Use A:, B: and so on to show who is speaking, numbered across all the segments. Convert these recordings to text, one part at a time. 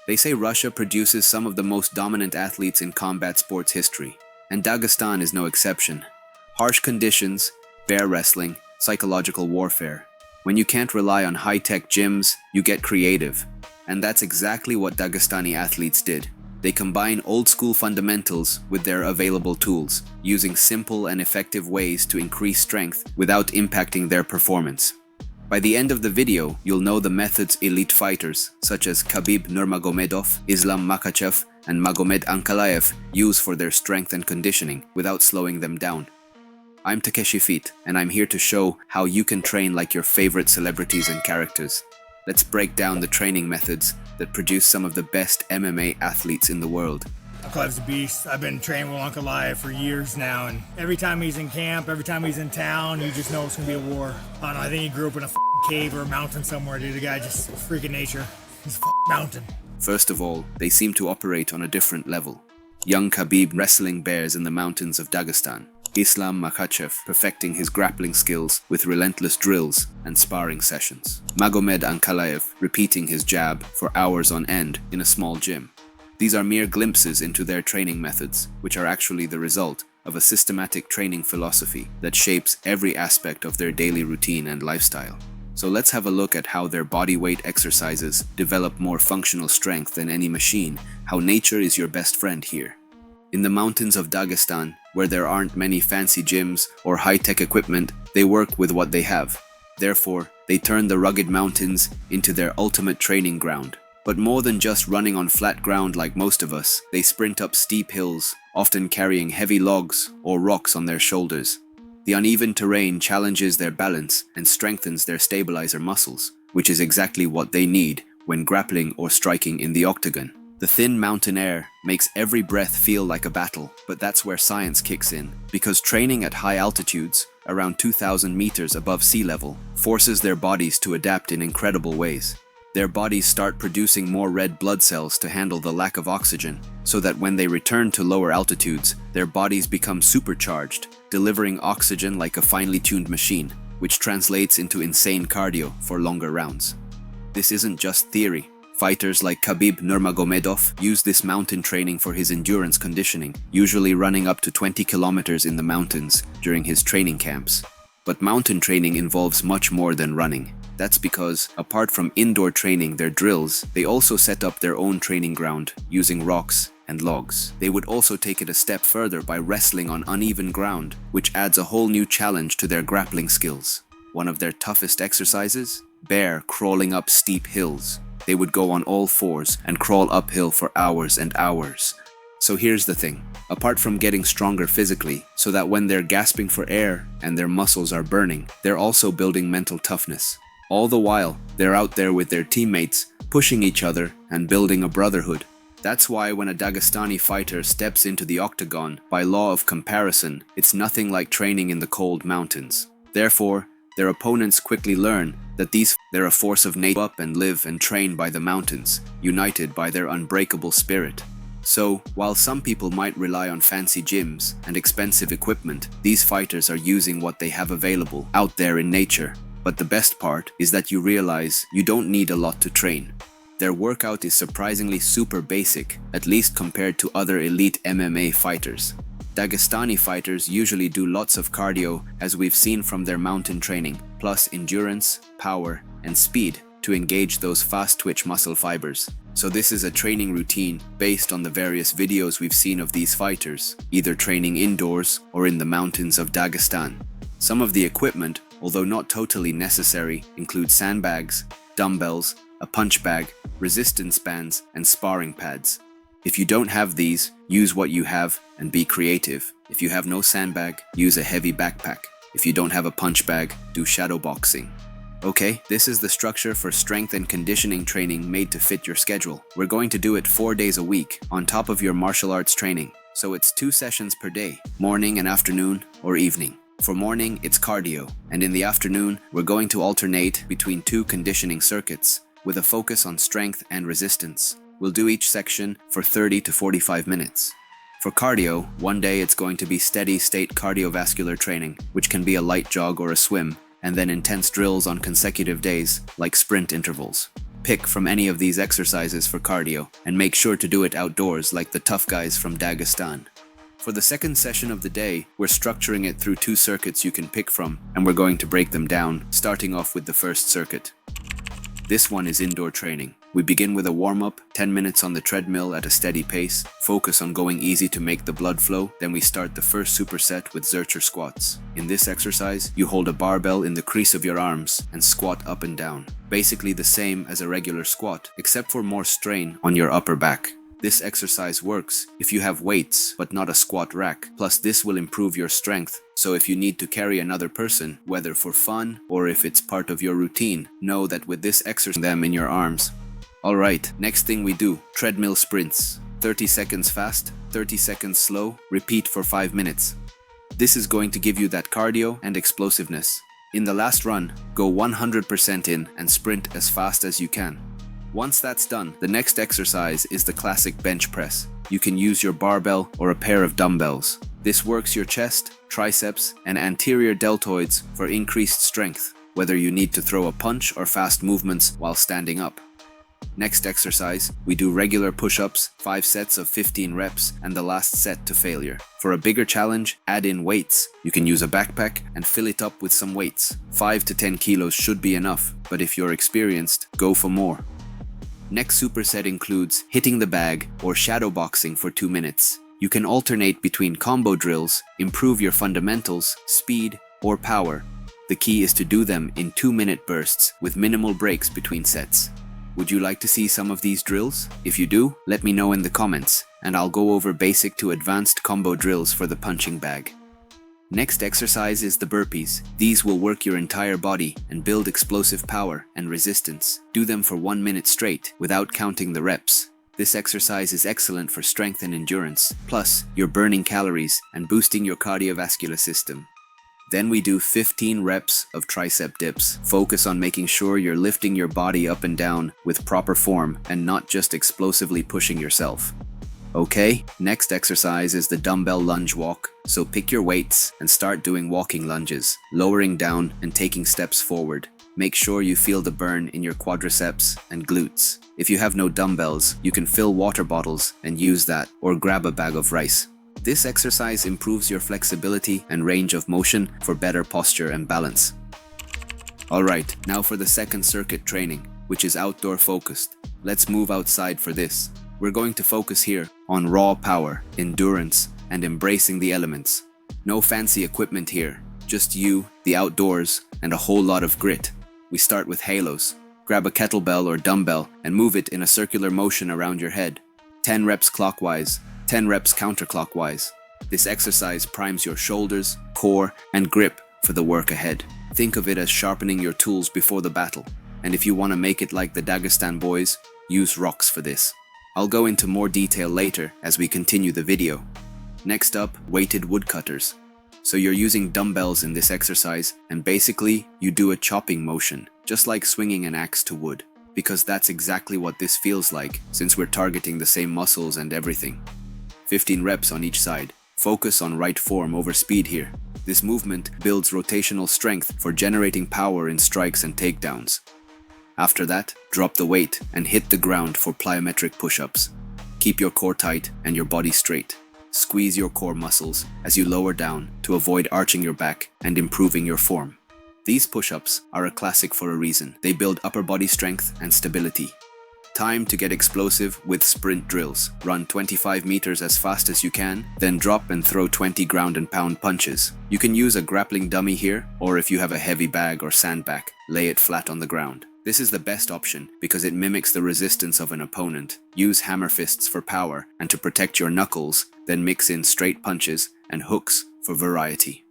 A: They say Russia produces some of the most dominant athletes in combat sports history, and Dagestan is no exception. Harsh conditions, bear wrestling, psychological warfare. When you can't rely on high-tech gyms, you get creative. And that's exactly what Dagestani athletes did. They combine old-school fundamentals with their available tools, using simple and effective ways to increase strength without impacting their performance. By the end of the video, you'll know the methods elite fighters such as Khabib Nurmagomedov, Makhachev and Magomed Ankalaev use for their strength and conditioning without slowing them down. I'm Takeshi Feet, and I'm here to show how you can train like your favorite celebrities and characters. Let's break down the training methods that produce some of the best MMA athletes in the world.
B: Ankalaev's a beast. I've been training with Ankalaev for years now, and every time he's in camp, every time he's in town, you just know it's gonna be a war. I don't know, I think he grew up in a cave or a mountain somewhere, dude. The guy just freaking nature. He's a mountain.
A: First of all, they seem to operate on a different level. Young Khabib wrestling bears in the mountains of Dagestan. Makhachev perfecting his grappling skills with relentless drills and sparring sessions. Magomed Ankalaev repeating his jab for hours on end in a small gym. These are mere glimpses into their training methods, which are actually the result of a systematic training philosophy that shapes every aspect of their daily routine and lifestyle. So let's have a look at how their body weight exercises develop more functional strength than any machine, how nature is your best friend here. In the mountains of Dagestan, where there aren't many fancy gyms or high-tech equipment, they work with what they have. Therefore, they turn the rugged mountains into their ultimate training ground. But more than just running on flat ground like most of us, they sprint up steep hills, often carrying heavy logs or rocks on their shoulders. The uneven terrain challenges their balance and strengthens their stabilizer muscles, which is exactly what they need when grappling or striking in the octagon. The thin mountain air makes every breath feel like a battle, but that's where science kicks in, because training at high altitudes, around 2,000 meters above sea level, forces their bodies to adapt in incredible ways. Their bodies start producing more red blood cells to handle the lack of oxygen, so that when they return to lower altitudes, their bodies become supercharged, delivering oxygen like a finely tuned machine, which translates into insane cardio for longer rounds. This isn't just theory. Fighters like Khabib Nurmagomedov use this mountain training for his endurance conditioning, usually running up to 20 kilometers in the mountains during his training camps. But mountain training involves much more than running. That's because, apart from indoor training their drills, they also set up their own training ground using rocks and logs. They would also take it a step further by wrestling on uneven ground, which adds a whole new challenge to their grappling skills. One of their toughest exercises? Bear crawling up steep hills. They would go on all fours and crawl uphill for hours and hours. So here's the thing. Apart from getting stronger physically, so that when they're gasping for air and their muscles are burning, they're also building mental toughness. All the while, they're out there with their teammates, pushing each other and building a brotherhood. That's why when a Dagestani fighter steps into the octagon, by law of comparison, it's nothing like training in the cold mountains. Therefore, their opponents quickly learn that they're a force of nature up and live and train by the mountains, united by their unbreakable spirit. So, while some people might rely on fancy gyms and expensive equipment, these fighters are using what they have available out there in nature. But the best part is that you realize you don't need a lot to train. Their workout is surprisingly super basic, at least compared to other elite MMA fighters. Dagestani fighters usually do lots of cardio, as we've seen from their mountain training, plus endurance, power, and speed to engage those fast-twitch muscle fibers. So this is a training routine based on the various videos we've seen of these fighters, either training indoors or in the mountains of Dagestan. Some of the equipment, although not totally necessary, include sandbags, dumbbells, a punch bag, resistance bands, and sparring pads. If you don't have these, use what you have and be creative. If you have no sandbag, use a heavy backpack. If you don't have a punch bag, do shadow boxing. Okay, this is the structure for strength and conditioning training made to fit your schedule. We're going to do it 4 days a week, on top of your martial arts training. So it's 2 sessions per day, morning and afternoon or evening. For morning, it's cardio, and in the afternoon, we're going to alternate between 2 conditioning circuits, with a focus on strength and resistance. We'll do each section for 30 to 45 minutes. For cardio, one day it's going to be steady-state cardiovascular training, which can be a light jog or a swim, and then intense drills on consecutive days, like sprint intervals. pick from any of these exercises for cardio, and make sure to do it outdoors like the tough guys from Dagestan. For the second session of the day, we're structuring it through 2 circuits you can pick from, and we're going to break them down, starting off with the first circuit. This one is indoor training. We begin with a warm-up, 10 minutes on the treadmill at a steady pace, focus on going easy to make the blood flow, then we start the first superset with Zercher squats. In this exercise, you hold a barbell in the crease of your arms and squat up and down. Basically the same as a regular squat, except for more strain on your upper back. This exercise works if you have weights but not a squat rack, plus this will improve your strength, so if you need to carry another person, whether for fun or if it's part of your routine, know that with this exercise them in your arms. Alright, next thing we do, treadmill sprints. 30 seconds fast, 30 seconds slow, repeat for 5 minutes. This is going to give you that cardio and explosiveness. In the last run, go 100% in and sprint as fast as you can. Once that's done, the next exercise is the classic bench press. You can use your barbell or a pair of dumbbells. This works your chest, triceps, and anterior deltoids for increased strength, whether you need to throw a punch or fast movements while standing up. Next exercise, we do regular push-ups, 5 sets of 15 reps, and the last set to failure. For a bigger challenge, add in weights. You can use a backpack and fill it up with some weights. 5 to 10 kilos should be enough, but if you're experienced, go for more. Next superset includes hitting the bag or shadow boxing for 2 minutes. You can alternate between combo drills, improve your fundamentals, speed, or power. The key is to do them in 2-minute bursts with minimal breaks between sets. Would you like to see some of these drills? If you do, let me know in the comments, and I'll go over basic to advanced combo drills for the punching bag. Next exercise is the burpees. These will work your entire body and build explosive power and resistance. Do them for 1 minute straight without counting the reps. This exercise is excellent for strength and endurance. Plus, you're burning calories and boosting your cardiovascular system. Then we do 15 reps of tricep dips. Focus on making sure you're lifting your body up and down with proper form and not just explosively pushing yourself. Okay, next exercise is the dumbbell lunge walk. So pick your weights and start doing walking lunges, lowering down and taking steps forward. Make sure you feel the burn in your quadriceps and glutes. If you have no dumbbells, you can fill water bottles and use that, or grab a bag of rice. This exercise improves your flexibility and range of motion for better posture and balance. Alright, now for the second circuit training, which is outdoor focused. Let's move outside for this. We're going to focus here on raw power, endurance, and embracing the elements. No fancy equipment here, just you, the outdoors, and a whole lot of grit. We start with halos. Grab a kettlebell or dumbbell and move it in a circular motion around your head. 10 reps clockwise, 10 reps counterclockwise. This exercise primes your shoulders, core, and grip for the work ahead. Think of it as sharpening your tools before the battle. And if you want to make it like the Dagestan boys, use rocks for this. I'll go into more detail later as we continue the video. Next up, weighted woodcutters. So you're using dumbbells in this exercise, and basically, you do a chopping motion, just like swinging an axe to wood. Because that's exactly what this feels like, since we're targeting the same muscles and everything. 15 reps on each side. Focus on right form over speed here. This movement builds rotational strength for generating power in strikes and takedowns. After that, drop the weight and hit the ground for plyometric push-ups. Keep your core tight and your body straight. Squeeze your core muscles as you lower down to avoid arching your back and improving your form. These push-ups are a classic for a reason. They build upper body strength and stability. Time to get explosive with sprint drills. Run 25 meters as fast as you can, then drop and throw 20 ground and pound punches. You can use a grappling dummy here, or if you have a heavy bag or sandbag, lay it flat on the ground. This is the best option because it mimics the resistance of an opponent. Use hammer fists for power and to protect your knuckles, then mix in straight punches and hooks for variety.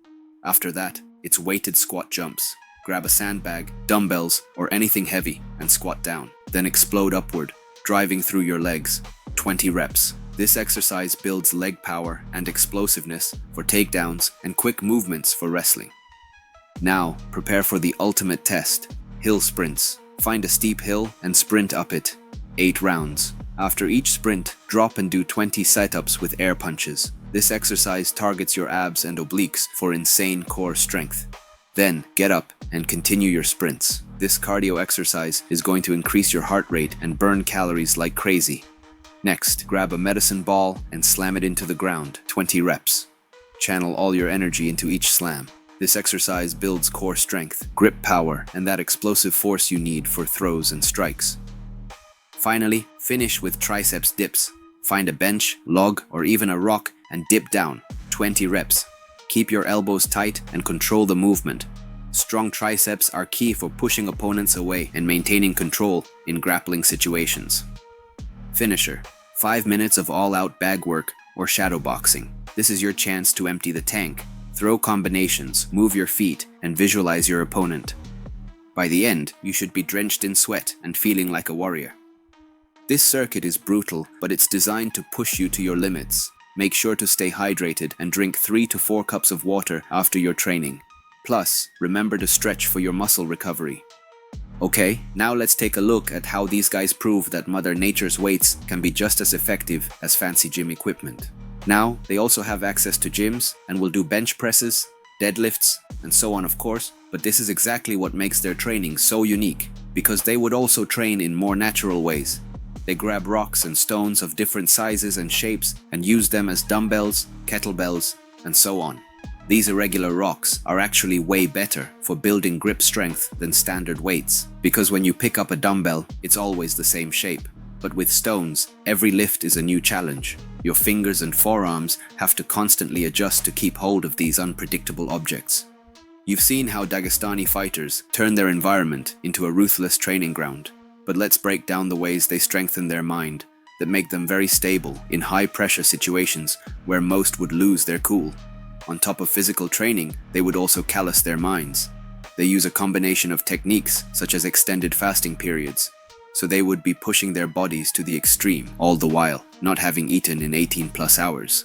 A: After that, it's weighted squat jumps. Grab a sandbag, dumbbells, or anything heavy and squat down. Then explode upward, driving through your legs. 20 reps. This exercise builds leg power and explosiveness for takedowns and quick movements for wrestling. Now, prepare for the ultimate test, hill sprints. Find a steep hill and sprint up it. 8 rounds. After each sprint, drop and do 20 setups with air punches. This exercise targets your abs and obliques for insane core strength. Then get up and continue your sprints. This cardio exercise is going to increase your heart rate and burn calories like crazy. Next, grab a medicine ball and slam it into the ground, 20 reps. Channel all your energy into each slam. This exercise builds core strength, grip power, and that explosive force you need for throws and strikes. Finally, finish with triceps dips. Find a bench, log, or even a rock and dip down, 20 reps. Keep your elbows tight and control the movement. Strong triceps are key for pushing opponents away and maintaining control in grappling situations. Finisher. 5 minutes of all-out bag work or shadow boxing. This is your chance to empty the tank, throw combinations, move your feet, and visualize your opponent. By the end, you should be drenched in sweat and feeling like a warrior. This circuit is brutal, but it's designed to push you to your limits. Make sure to stay hydrated and drink 3 to 4 cups of water after your training. Plus, remember to stretch for your muscle recovery. Okay, now let's take a look at how these guys prove that Mother Nature's weights can be just as effective as fancy gym equipment. Now, they also have access to gyms and will do bench presses, deadlifts, and so on of course, but this is exactly what makes their training so unique, because they would also train in more natural ways. They grab rocks and stones of different sizes and shapes and use them as dumbbells, kettlebells, and so on. These irregular rocks are actually way better for building grip strength than standard weights, because when you pick up a dumbbell, it's always the same shape. But with stones, every lift is a new challenge. Your fingers and forearms have to constantly adjust to keep hold of these unpredictable objects. You've seen how Dagestani fighters turn their environment into a ruthless training ground. But let's break down the ways they strengthen their mind that make them very stable in high-pressure situations where most would lose their cool. On top of physical training, they would also callous their minds. They use a combination of techniques such as extended fasting periods, so they would be pushing their bodies to the extreme all the while not having eaten in 18+ hours.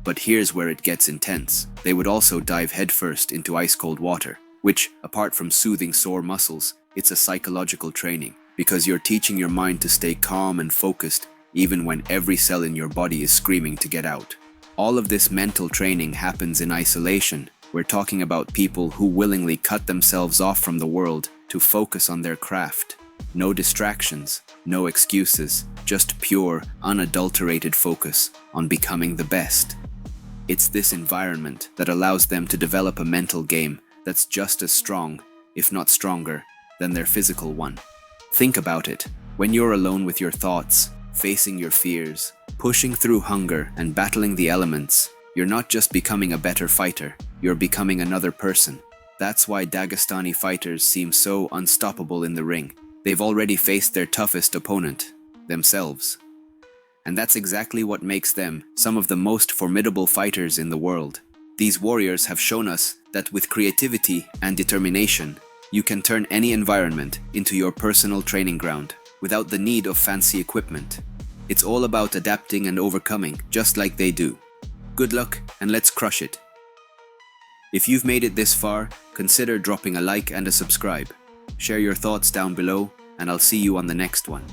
A: But here's where it gets intense. They would also dive headfirst into ice-cold water, which, apart from soothing sore muscles, it's a psychological training, because you're teaching your mind to stay calm and focused even when every cell in your body is screaming to get out. All of this mental training happens in isolation. We're talking about people who willingly cut themselves off from the world to focus on their craft. No distractions, no excuses, just pure, unadulterated focus on becoming the best. It's this environment that allows them to develop a mental game that's just as strong, if not stronger, than their physical one. Think about it. When you're alone with your thoughts, facing your fears, pushing through hunger and battling the elements, you're not just becoming a better fighter, you're becoming another person. That's why Dagestani fighters seem so unstoppable in the ring. They've already faced their toughest opponent, themselves. And that's exactly what makes them some of the most formidable fighters in the world. These warriors have shown us that with creativity and determination, you can turn any environment into your personal training ground without the need of fancy equipment. It's all about adapting and overcoming, just like they do. Good luck, and let's crush it. If you've made it this far, consider dropping a like and a subscribe. Share your thoughts down below, and I'll see you on the next one.